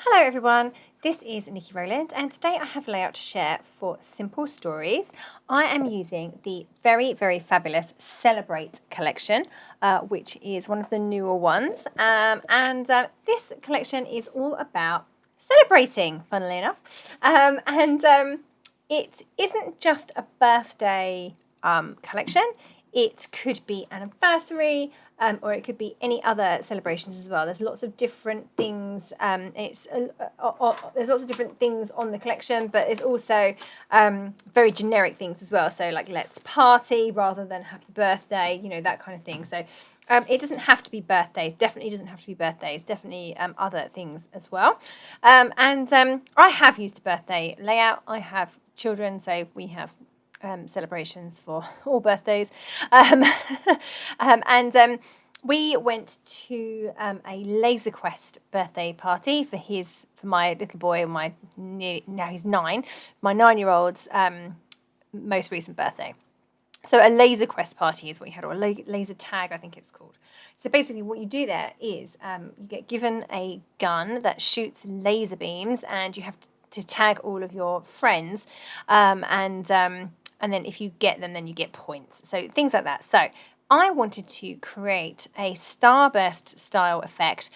Hello everyone, this is Nikki Rowland and today I have a layout to share for Simple Stories. I am using the very fabulous Celebrate collection, which is one of the newer ones. This collection is all about celebrating, funnily enough. It isn't just a birthday collection. It could be an anniversary, or it could be any other celebrations as well. There's lots of different things. There's lots of different things on the collection, but there's also very generic things as well. So like let's party rather than happy birthday, that kind of thing. So it doesn't have to be birthdays. Definitely doesn't have to be birthdays. Definitely other things as well. I have used a birthday layout. I have children, so we have celebrations for all birthdays. We went to a Laser Quest birthday party for my little boy, now he's 9, my 9-year-old's most recent birthday. So a Laser Quest party is what you had, or a laser tag, I think it's called. So basically what you do there is you get given a gun that shoots laser beams, and you have to tag all of your friends, and then if you get them, then you get points. So things like that. So I wanted to create a starburst style effect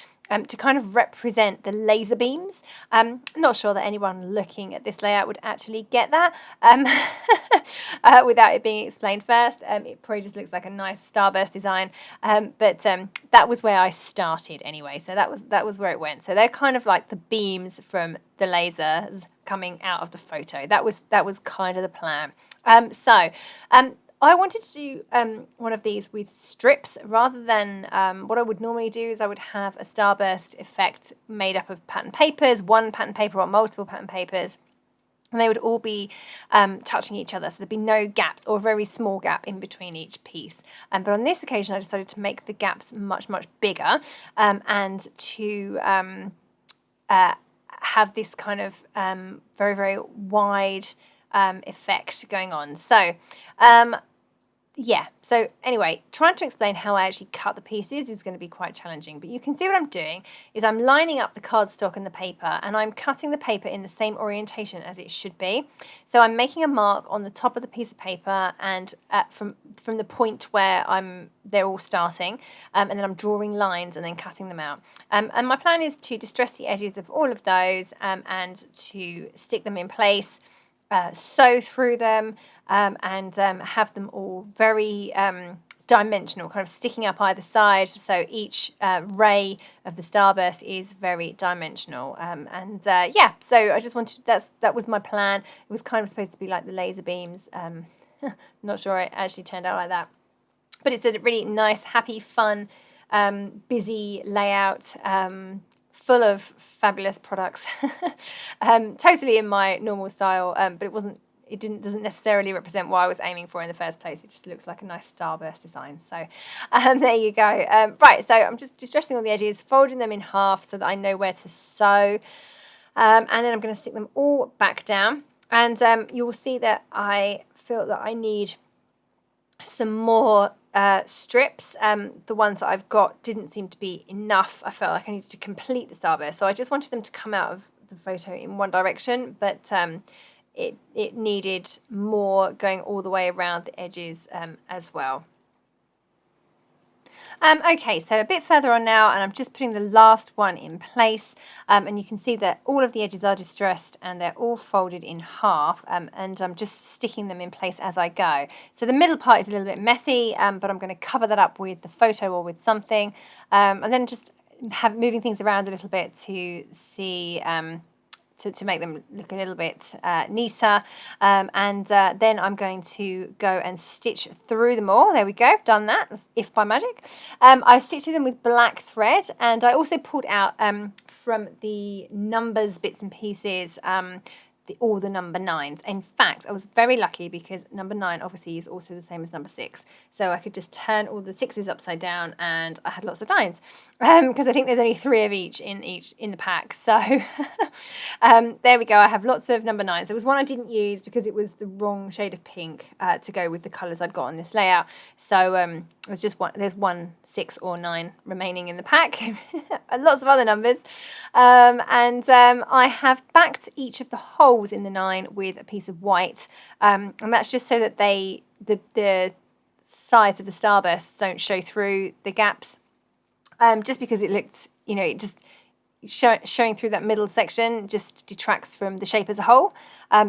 to kind of represent the laser beams. I'm not sure that anyone looking at this layout would actually get that without it being explained first. It probably just looks like a nice starburst design, but that was where I started anyway. So that was where it went. So they're kind of like the beams from the lasers coming out of the photo. That was kind of the plan. I wanted to do one of these with strips rather than what I would normally do is I would have a starburst effect made up of pattern papers, one pattern paper or multiple pattern papers, and they would all be touching each other, so there'd be no gaps or a very small gap in between each piece. But on this occasion I decided to make the gaps much bigger, and to have this kind of very wide effect going on. So so anyway, trying to explain how I actually cut the pieces is going to be quite challenging, but you can see what I'm doing is I'm lining up the cardstock and the paper, and I'm cutting the paper in the same orientation as it should be. So I'm making a mark on the top of the piece of paper, and from the point where they're all starting, and then I'm drawing lines and then cutting them out. And my plan is to distress the edges of all of those, and to stick them in place, sew through them, and have them all very dimensional, kind of sticking up either side. So each ray of the starburst is very dimensional. So I just wanted, that was my plan. It was kind of supposed to be like the laser beams. Not sure it actually turned out like that. But it's a really nice, happy, fun, busy layout, full of fabulous products, totally in my normal style, but it doesn't necessarily represent what I was aiming for in the first place. It just looks like a nice starburst design. So there you go. Right, so I'm just distressing all the edges, folding them in half so that I know where to sew, and then I'm going to stick them all back down. And you will see that I feel that I need some more strips. The ones that I've got didn't seem to be enough. I felt like I needed to complete the starburst, so I just wanted them to come out of the photo in one direction, but it needed more going all the way around the edges as well. Okay, so a bit further on now, and I'm just putting the last one in place, and you can see that all of the edges are distressed and they're all folded in half, and I'm just sticking them in place as I go. So the middle part is a little bit messy, but I'm going to cover that up with the photo or with something, and then just moving things around a little bit to see to make them look a little bit neater, and then I'm going to go and stitch through them all. There we go, done that, if by magic. I stitched them with black thread, and I also pulled out from the numbers bits and pieces all the number 9s. In fact, I was very lucky because number 9 obviously is also the same as number 6. So I could just turn all the 6s upside down and I had lots of 9s. Because I think there's only 3 of each in the pack. So there we go. I have lots of number 9s. There was one I didn't use because it was the wrong shade of pink to go with the colours I'd got on this layout. So there's just one. There's 1, 6 or 9 remaining in the pack. Lots of other numbers. I have backed each of the holes in the 9 with a piece of white. And that's just so that the sides of the starbursts don't show through the gaps. Just because it looked, it just showing through that middle section just detracts from the shape as a whole.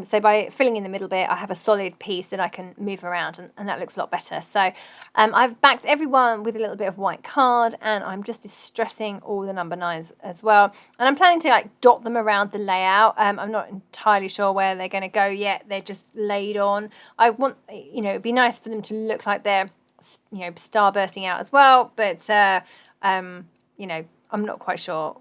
So by filling in the middle bit, I have a solid piece that I can move around, and that looks a lot better. So I've backed everyone with a little bit of white card, and I'm just distressing all the number 9s as well. And I'm planning to dot them around the layout. I'm not entirely sure where they're going to go yet. They're just laid on. I want, it'd be nice for them to look like they're, star bursting out as well. But I'm not quite sure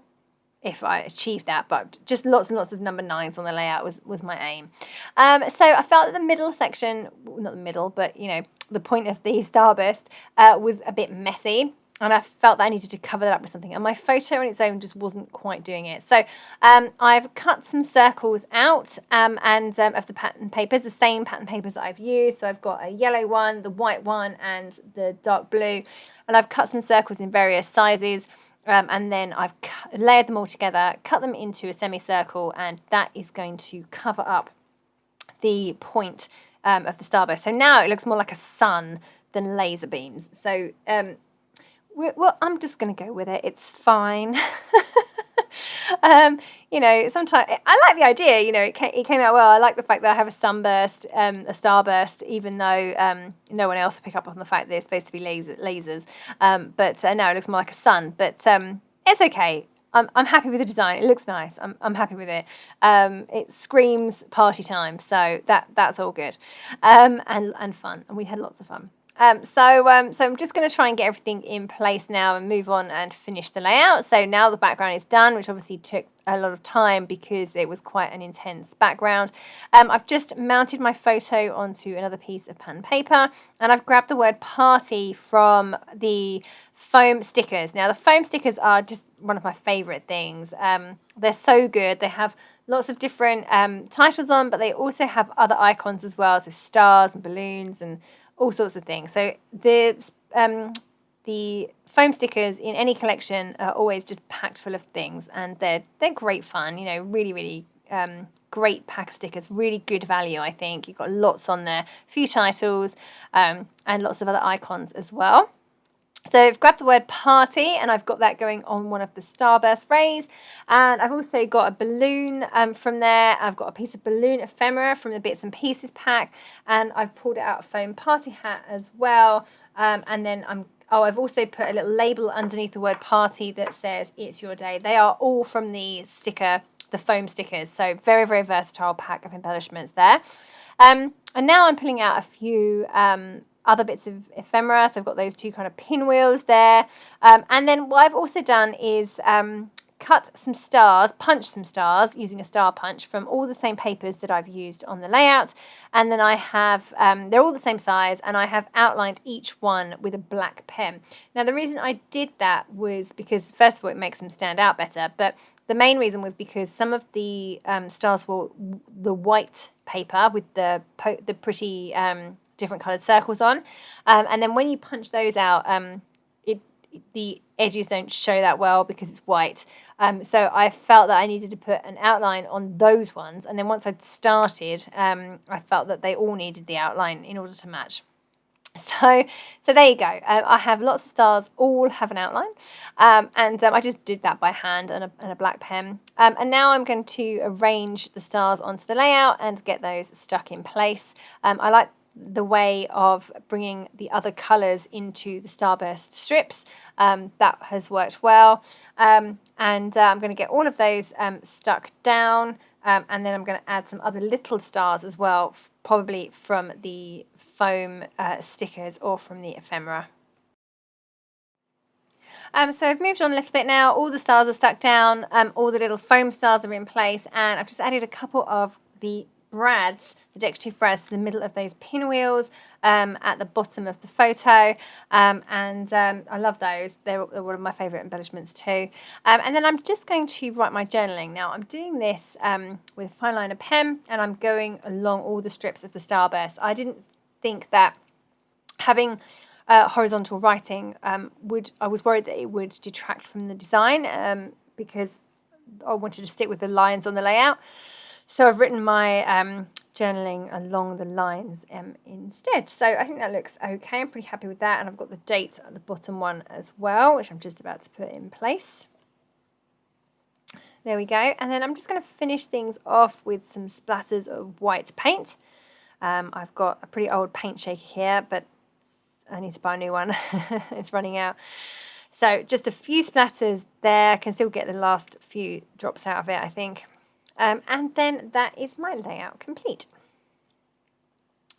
if I achieved that, but just lots and lots of number 9s on the layout was my aim. So I felt that the middle section, not the middle, but the point of the starburst was a bit messy, and I felt that I needed to cover that up with something, and my photo on its own just wasn't quite doing it. So I've cut some circles out of the pattern papers, the same pattern papers that I've used. So I've got a yellow one, the white one, and the dark blue, and I've cut some circles in various sizes. And then I've layered them all together, cut them into a semicircle, and that is going to cover up the point of the starburst. So now it looks more like a sun than laser beams. So I'm just going to go with it. It's fine. Sometimes I like the idea. It came out well. I like the fact that I have a sunburst, a starburst, even though no one else will pick up on the fact that it's supposed to be lasers. But now it looks more like a sun. But it's okay. I'm happy with the design. It looks nice. I'm happy with it. It screams party time, so that's all good, and fun. And we had lots of fun. So I'm just going to try and get everything in place now and move on and finish the layout. So now the background is done, which obviously took a lot of time because it was quite an intense background. I've just mounted my photo onto another piece of pen and paper, and I've grabbed the word party from the foam stickers. Now the foam stickers are just one of my favourite things. They're so good. They have lots of different titles on, but they also have other icons as well, so stars and balloons and all sorts of things. So the foam stickers in any collection are always just packed full of things, and they're great fun. Really, really great pack of stickers. Really good value, I think. You've got lots on there, a few titles, and lots of other icons as well. So I've grabbed the word party, and I've got that going on one of the starburst rays, and I've also got a balloon from there. I've got a piece of balloon ephemera from the bits and pieces pack, and I've pulled out a foam party hat as well. And then I've also put a little label underneath the word party that says it's your day. They are all from the foam stickers. So very, very versatile pack of embellishments there. And now I'm pulling out a few other bits of ephemera. So I've got those 2 kind of pinwheels there. And then what I've also done is punched some stars using a star punch from all the same papers that I've used on the layout. And then I have, they're all the same size, and I have outlined each one with a black pen. Now the reason I did that was because, first of all, it makes them stand out better, but the main reason was because some of the stars were the white paper with the pretty different coloured circles on, and then when you punch those out, the edges don't show that well because it's white. So I felt that I needed to put an outline on those ones, and then once I'd started, I felt that they all needed the outline in order to match. So there you go. I have lots of stars, all have an outline, and I just did that by hand and a black pen. And now I'm going to arrange the stars onto the layout and get those stuck in place. I like the way of bringing the other colours into the starburst strips. That has worked well. And I'm going to get all of those stuck down, and then I'm going to add some other little stars as well, probably from the foam stickers or from the ephemera. So I've moved on a little bit now. All the stars are stuck down, all the little foam stars are in place, and I've just added a couple of the brads, the decorative brads, to the middle of those pinwheels at the bottom of the photo, and I love those. They're one of my favourite embellishments too. And then I'm just going to write my journaling. Now I'm doing this with a fine liner pen, and I'm going along all the strips of the starburst. I didn't think that having horizontal writing I was worried that it would detract from the design, because I wanted to stick with the lines on the layout. So I've written my journaling along the lines instead. So I think that looks okay. I'm pretty happy with that. And I've got the date at the bottom one as well, which I'm just about to put in place. There we go. And then I'm just going to finish things off with some splatters of white paint. I've got a pretty old paint shaker here, but I need to buy a new one. It's running out. So just a few splatters there. I can still get the last few drops out of it, I think. And then that is my layout complete.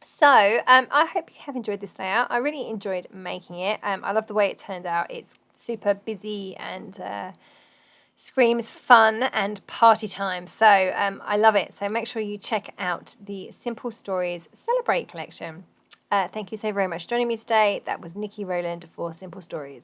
So I hope you have enjoyed this layout. I really enjoyed making it. I love the way it turned out. It's super busy and screams fun and party time. So I love it. So make sure you check out the Simple Stories Celebrate collection. Thank you so very much for joining me today. That was Nikki Rowland for Simple Stories.